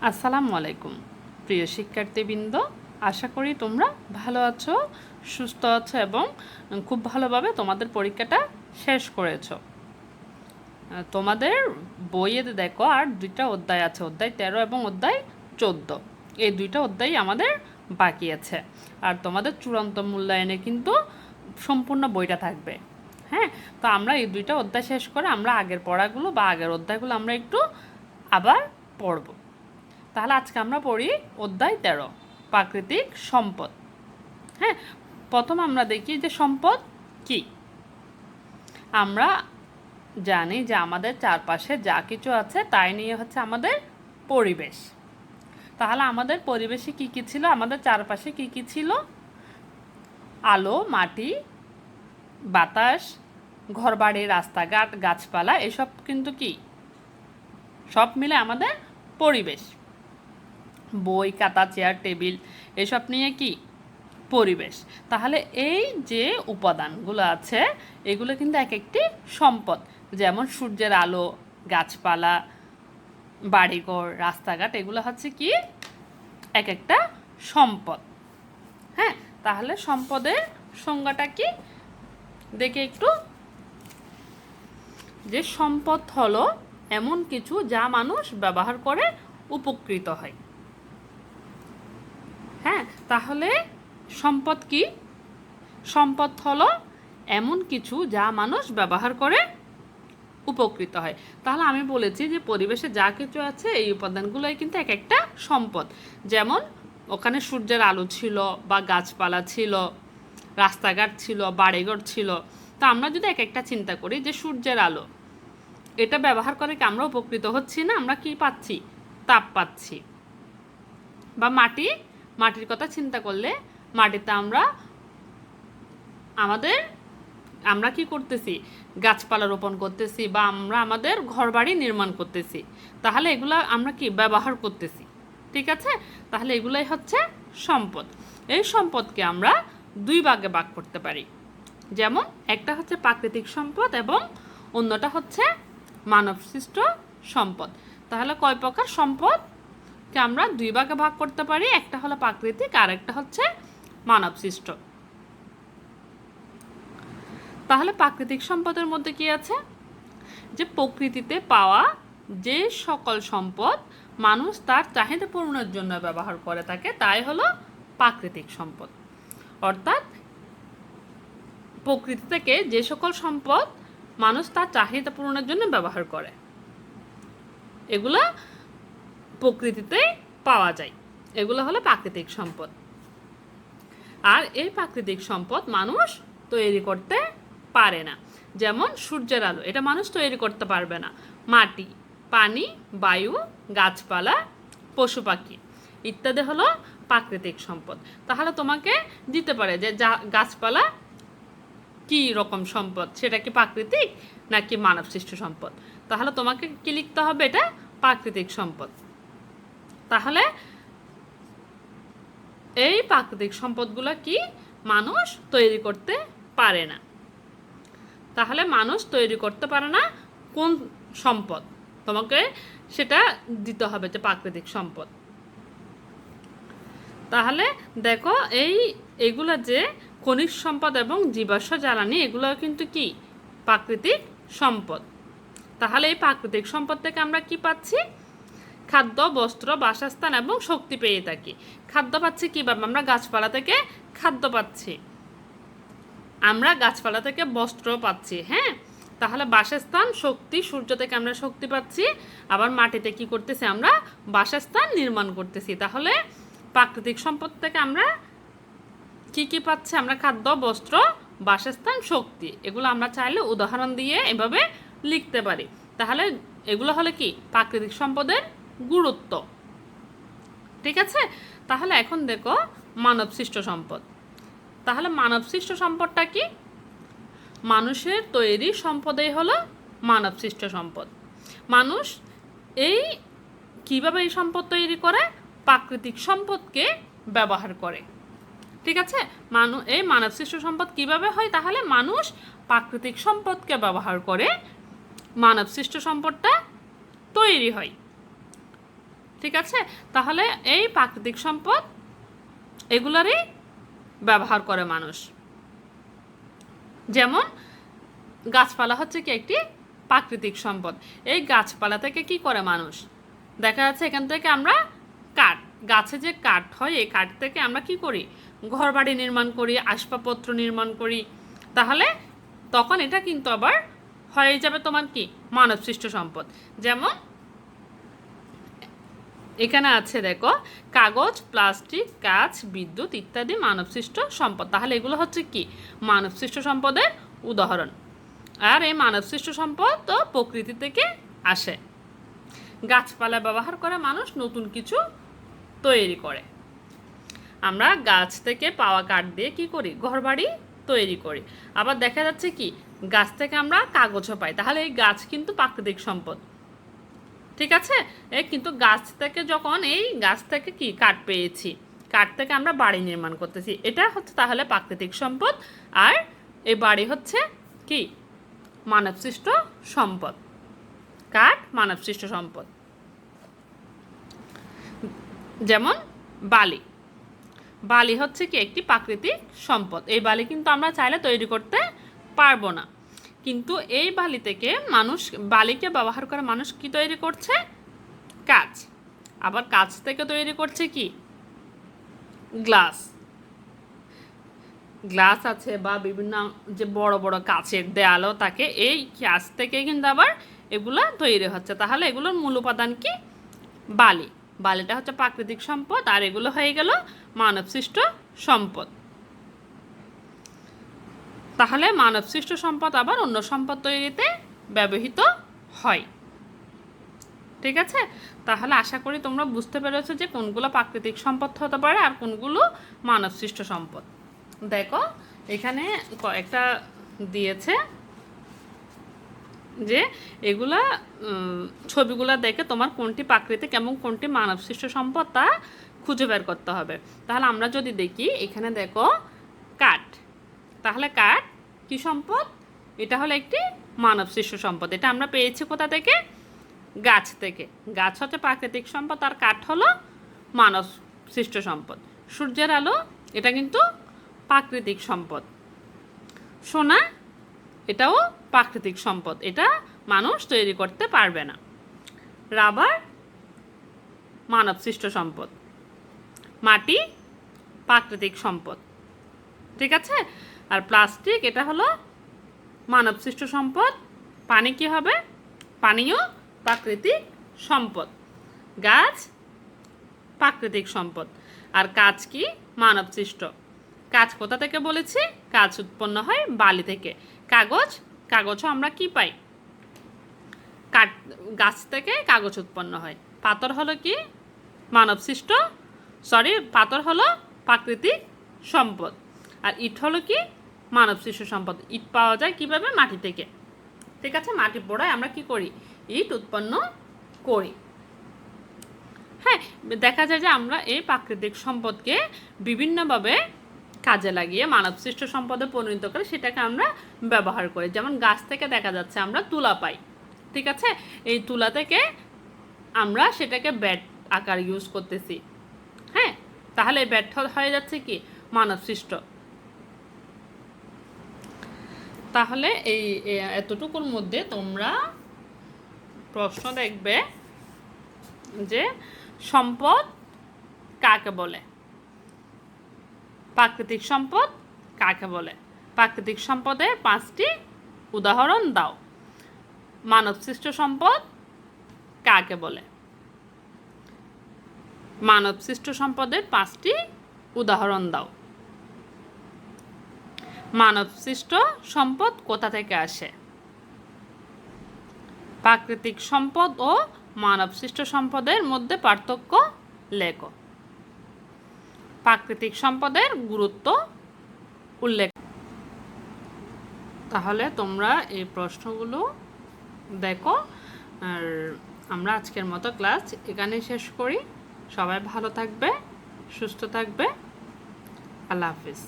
আসসালামু আলাইকুম প্রিয় শিক্ষার্থীবৃন্দ, আশা করি তোমরা ভালো আছো, সুস্থ আছো এবং খুব ভালোভাবে তোমাদের পরীক্ষাটা শেষ করেছো। তোমাদের বইয়ে দেখো আর দুইটা অধ্যায় আছে, অধ্যায় 13 এবং অধ্যায় 14। এই দুইটা অধ্যায় আমাদের বাকি আছে। আর তোমাদের চূড়ান্ত মূল্যায়নে কিন্তু সম্পূর্ণ বইটা থাকবে। হ্যাঁ, তো আমরা এই দুইটা অধ্যায় শেষ করে আমরা আগের পড়াগুলো বা আগের অধ্যায়গুলো আমরা একটু আবার পড়ব। তাহলে আজকে আমরা পড়ি অধ্যায় 13, প্রাকৃতিক সম্পদ। হ্যাঁ, প্রথম আমরা দেখি যে সম্পদ কি। আমরা জানি যে আমাদের চারপাশে যা কিছু আছে তাই নিয়ে হচ্ছে আমাদের পরিবেশ। তাহলে আমাদের পরিবেশে কি কি ছিল, আমাদের চারপাশে কি কি ছিল? আলো, মাটি, বাতাস, ঘরবাড়ি, রাস্তাঘাট, গাছপালা, এসব কিন্তু কি সব মিলে আমাদের পরিবেশ। বই, খাতা, চেয়ার, টেবিল, এসব নিয়ে কি পরিবেশ। তাহলে এই যে উপাদানগুলো আছে এগুলো কিন্তু এক একটি সম্পদ। যেমন সূর্যের আলো, গাছপালা, বাড়িঘর, রাস্তাঘাট, এগুলো হচ্ছে কি এক একটা সম্পদ। হ্যাঁ, তাহলে সম্পদের সংজ্ঞাটা কি দেখে একটু। যে সম্পদ হলো এমন কিছু যা মানুষ ব্যবহার করে উপকৃত হয়। হ্যাঁ, তাহলে সম্পদ কি? সম্পদ হলো এমন কিছু যা মানুষ ব্যবহার করে উপকৃত হয়। তাহলে আমি বলেছি যে পরিবেশে যা কিছু আছে এই উপাদানগুলোই কিন্তু এক একটা সম্পদ। যেমন ওখানে সূর্যের আলো ছিল বা গাছপালা ছিল, রাস্তাঘাট ছিল, বাড়িঘর ছিল। তা আমরা যদি এক একটা চিন্তা করি যে সূর্যের আলো, এটা ব্যবহার করে কি আমরা উপকৃত হচ্ছি না? আমরা কি পাচ্ছি? তাপ পাচ্ছি। বা মাটির কথা চিন্তা করলে মাটিতে আমরা কি করতেছি? গাছপালা রোপণ করতেছি বা আমরা আমাদের ঘরবাড়ি নির্মাণ করতেছি। তাহলে এগুলা আমরা কি ব্যবহার করতেছি, ঠিক আছে? তাহলে এগুলাই হচ্ছে সম্পদ। এই সম্পদকে আমরা দুই ভাগে ভাগ করতে পারি। যেমন একটা হচ্ছে প্রাকৃতিক সম্পদ এবং অন্যটা হচ্ছে মানবসৃষ্ট সম্পদ। তাহলে কয় প্রকার সম্পদকে আমরা দুই ভাগে ভাগ করতে পারি? একটা হলো প্রাকৃতিক আর একটা হচ্ছে মানবসৃষ্ট। তাহলে প্রাকৃতিক সম্পদের মধ্যে কি আছে? যে প্রকৃতিতে পাওয়া যে সকল সম্পদ মানুষ তার চাহিদা পূরণের জন্য ব্যবহার করে থাকে তাই হলো প্রাকৃতিক সম্পদ। অর্থাৎ প্রকৃতি থেকে যে সকল সম্পদ মানুষ তার চাহিদা পূরণের জন্য ব্যবহার করে এগুলা প্রকৃতিতে পাওয়া যায়, এগুলো হলো প্রাকৃতিক সম্পদ। আর এই প্রাকৃতিক সম্পদ মানুষ তৈরি করতে পারে না। যেমন সূর্যের আলো, এটা মানুষ তৈরি করতে পারবে না। মাটি, পানি, বায়ু, গাছপালা, পশু পাখি ইত্যাদি হলো প্রাকৃতিক সম্পদ। তাহলে তোমাকে দিতে পারে যে গাছপালা কি রকম সম্পদ, সেটা কি প্রাকৃতিক নাকি মানবসৃষ্ট সম্পদ? তাহলে তোমাকে কি লিখতে হবে? এটা প্রাকৃতিক সম্পদ। তাহলে এই প্রাকৃতিক সম্পদগুলো কি মানুষ তৈরি করতে পারে না। তাহলে মানুষ তৈরি করতে পারে না কোন সম্পদ? তোমাকে সেটা দিতে হবে যে প্রাকৃতিক সম্পদ। তাহলে দেখো এইগুলো যে খনিজ সম্পদ এবং জীবাশ্ম জ্বালানি, এগুলো কিন্তু কি প্রাকৃতিক সম্পদ। তাহলে এই প্রাকৃতিক সম্পদ থেকে আমরা কি পাচ্ছি? খাদ্য, বস্ত্র, বাসস্থান এবং শক্তি পেয়ে থাকি। খাদ্য পাচ্ছি কীভাবে? আমরা গাছপালা থেকে খাদ্য পাচ্ছি, আমরা গাছপালা থেকে বস্ত্র পাচ্ছি। হ্যাঁ, তাহলে বাসস্থান, শক্তি, সূর্য থেকে আমরা শক্তি পাচ্ছি, আবার মাটিতে কি করতেছি? আমরা বাসস্থান নির্মাণ করতেছি। তাহলে প্রাকৃতিক সম্পদ থেকে আমরা কি কি পাচ্ছি? আমরা খাদ্য, বস্ত্র, বাসস্থান, শক্তি। এগুলো আমরা চাইলে উদাহরণ দিয়ে এভাবে লিখতে পারি। তাহলে এগুলো হলো কি প্রাকৃতিক সম্পদের গুরুত্ব, ঠিক আছে? তাহলে এখন দেখো মানবসৃষ্ট সম্পদ। তাহলে মানবসৃষ্ট সম্পদটা কি? মানুষের তৈরি সম্পদই হলো মানবসৃষ্ট সম্পদ। মানুষ কিভাবে এই সম্পদ তৈরি করে? প্রাকৃতিক সম্পদকে ব্যবহার করে, ঠিক আছে? এই মানবসৃষ্ট সম্পদ কিভাবে হয়? তাহলে মানুষ প্রাকৃতিক সম্পদকে ব্যবহার করে মানবসৃষ্ট সম্পদটা তৈরি হয়। ঠিক আছে, তাহলে এই প্রাকৃতিক সম্পদ এগুলোরই ব্যবহার করে মানুষ। যেমন গাছপালা হচ্ছে কি একটি প্রাকৃতিক সম্পদ। এই গাছপালা থেকে কি করে মানুষ, দেখা যাচ্ছে এখান থেকে আমরা কাঠ, গাছে যে কাঠ হয় এই কাঠ থেকে আমরা কি করি, ঘরবাড়ি নির্মাণ করি, আসবাবপত্র নির্মাণ করি। তাহলে তখন এটা কিন্তু আবার হয়ে যাবে তোমার কি মানবসৃষ্ট সম্পদ। যেমন এখানে আছে দেখো, কাগজ, প্লাস্টিক, কাঁচ, বিদ্যুৎ ইত্যাদি মানবসৃষ্ট সম্পদ। তাহলে এগুলো হচ্ছে কি মানবসৃষ্ট সম্পদের উদাহরণ। আর এই মানবসৃষ্ট সম্পদ তো প্রকৃতি থেকে আসে। গাছপালা ব্যবহার করে মানুষ নতুন কিছু তৈরি করে। আমরা গাছ থেকে পাওয়া কাঠ দিয়ে কি করি, ঘরবাড়ি তৈরি করি। আবার দেখা যাচ্ছে কি গাছ থেকে আমরা কাগজও পাই। তাহলে এই গাছ কিন্তু প্রাকৃতিক সম্পদ। ঠিক আছে, কিন্তু গাছ থেকে যখন এই গাছ থেকে কি কাঠ পেয়েছি, কাঠ থেকে আমরা বাড়ি নির্মাণ করতেছি, এটা হচ্ছে তাহলে প্রাকৃতিক সম্পদ। আর এই বাড়ি হচ্ছে কি মানবসৃষ্ট সম্পদ। কাঠ মানবসৃষ্ট সম্পদ। যেমন বালি, বালি হচ্ছে কি একটি প্রাকৃতিক সম্পদ। এই বালি কিন্তু আমরা চাইলে তৈরি করতে পারবো না, কিন্তু এই বালি থেকে মানুষ, বালিকে ব্যবহার করে মানুষ কি তৈরি করছে, কাঁচ। আবার কাঁচ থেকে তৈরি করছে কি গ্লাস। গ্লাস আছে বা বিভিন্ন যে বড় বড় কাচের দেয়ালও থাকে, এই কাঁচ থেকে কিন্তু আবার এগুলো তৈরি হচ্ছে। তাহলে এগুলোর মূল উপাদান কি বালি। বালিটা হচ্ছে প্রাকৃতিক সম্পদ, আর এগুলো হয়ে গেল মানবসৃষ্ট সম্পদ। তাহলে মানবসৃষ্ট সম্পদ আবার অন্য সম্পদ তৈরিতে ব্যবহৃত হয়। ঠিক আছে, তাহলে আশা করি তোমরা বুঝতে পেরেছো যে কোনগুলো প্রাকৃতিক সম্পদ হতে পারে আর কোনগুলো মানবসৃষ্ট সম্পদ। দেখো এখানে কয়েকটা দিয়েছে, যে এগুলা ছবিগুলো দেখে তোমার কোনটি প্রাকৃতিক এবং কোনটি মানবসৃষ্ট সম্পদ তা খুঁজে বের করতে হবে। তাহলে আমরা যদি দেখি এখানে দেখো কাঠ, তাহলে কাঠ কি সম্পদ, এটা হলো একটি মানবসৃষ্ট সম্পদ। এটা আমরা পেয়েছি কোথা থেকে, গাছ থেকে। গাছ হচ্ছে প্রাকৃতিক সম্পদ আর কাঠ হলো মানবসৃষ্ট সম্পদ। সূর্যের আলো এটা কিন্তু প্রাকৃতিক সম্পদ। সোনা এটাও প্রাকৃতিক সম্পদ, এটা মানুষ তৈরি করতে পারবে না। রাবার মানবসৃষ্ট সম্পদ। মাটি প্রাকৃতিক সম্পদ। ঠিক আছে, আর প্লাস্টিক এটা হলো মানবসৃষ্ট সম্পদ। পানি কি হবে, পানিও প্রাকৃতিক সম্পদ। গাছ প্রাকৃতিক সম্পদ। আর কাঁচ কি মানবসৃষ্ট। কাঁচ কোথা থেকে বলেছি, কাঁচ উৎপন্ন হয় বালি থেকে। কাগজ, কাগজও আমরা কি পাই, কাঠ, গাছ থেকে কাগজ উৎপন্ন হয়। পাথর হলো কি মানবসৃষ্ট, পাথর হলো প্রাকৃতিক সম্পদ। আর ইট হলো কি মানবসৃষ্ট সম্পদ। ইট পাওয়া যায় কিভাবে, মাটি থেকে। ঠিক আছে, মাটি পোড়ায় আমরা কি করি, ইট উৎপন্ন করি। হ্যাঁ, দেখা যায় যে আমরা এই প্রাকৃতিক সম্পদকে বিভিন্নভাবে কাজে লাগিয়ে মানবসৃষ্ট সম্পদে পরিণত করে সেটাকে আমরা ব্যবহার করি। যেমন গাছ থেকে দেখা যাচ্ছে আমরা তুলা পাই। ঠিক আছে, এই তুলা থেকে আমরা সেটাকে ব্যাট আকার ইউজ করতেছি। হ্যাঁ, তাহলে এই ব্যাট হয়ে যাচ্ছে কি মানবসৃষ্ট। তাহলে এই এতটুকুর মধ্যে তোমরা প্রশ্ন দেখবে যে সম্পদ কাকে বলে, প্রাকৃতিক সম্পদ কাকে বলে, প্রাকৃতিক সম্পদের 5টি উদাহরণ দাও। মানবসৃষ্ট সম্পদ কাকে বলে, মানবসৃষ্ট সম্পদের 5টি উদাহরণ দাও। মানবসৃষ্ট সম্পদ কোথা থেকে আসে, প্রাকৃতিক সম্পদ ও মানবসৃষ্ট সম্পদের মধ্যে পার্থক্য লেখো। প্রাকৃতিক সম্পদের গুরুত্ব উল্লেখ। তাহলে তোমরা এই প্রশ্নগুলো দেখো। আর আমরা আজকের মতো ক্লাস এখানেই শেষ করি। সবাই ভালো থাকবে, সুস্থ থাকবে। আল্লাহ হাফিজ।